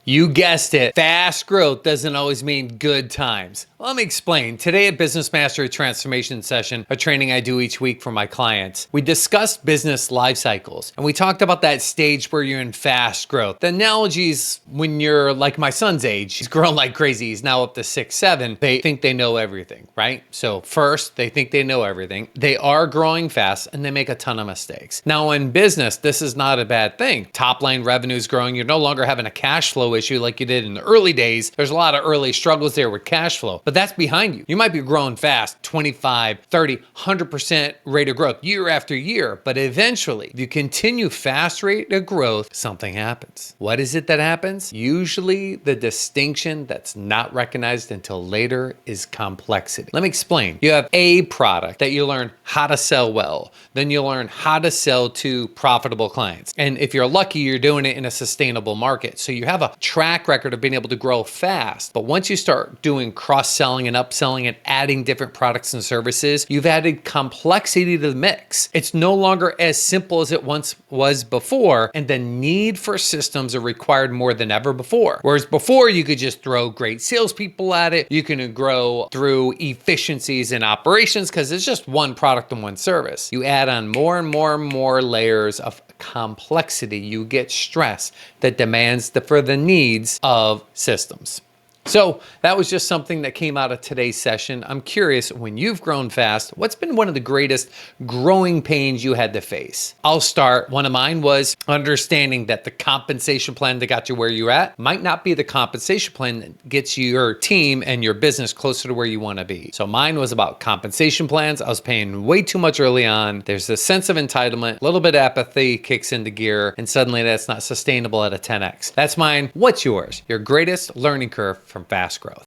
You guessed it. Fast growth doesn't always mean good times. Let me explain. Today at Business Mastery Transformation Session, a training I do each week for my clients, we discussed business life cycles. And we talked about that stage where you're in fast growth. The analogies when you're like my son's age, he's grown like crazy. He's now up to 6'7". They think they know everything, right? So first, they think they know everything. They are growing fast and they make a ton of mistakes. Now in business, this is not a bad thing. Top line revenue is growing. You're no longer having a cash flow issue like you did in the early days. There's a lot of early struggles there with cash flow, but that's behind you. You might be growing fast, 25, 30, 100% rate of growth year after year, but eventually if you continue fast rate of growth, something happens. What is it that happens? Usually the distinction that's not recognized until later is complexity. Let me explain. You have a product that you learn how to sell well, then you learn how to sell to profitable clients. And if you're lucky, you're doing it in a sustainable market. So you have a track record of being able to grow fast. But once you start doing cross-selling and upselling and adding different products and services, you've added complexity to the mix. It's no longer as simple as it once was before, and the need for systems are required more than ever before. Whereas before, you could just throw great salespeople at it. You can grow through efficiencies in operations because it's just one product and one service. You add on more and more and more layers of complexity, you get stress that demands for the needs of systems. So that was just something that came out of today's session. I'm curious, when you've grown fast, what's been one of the greatest growing pains you had to face? I'll start. One of mine was understanding that the compensation plan that got you where you're at might not be the compensation plan that gets your team and your business closer to where you want to be. So mine was about compensation plans. I was paying way too much early on. There's a sense of entitlement, a little bit of apathy kicks into gear, and suddenly that's not sustainable at a 10x. That's mine. What's yours? Your greatest learning curve from fast growth.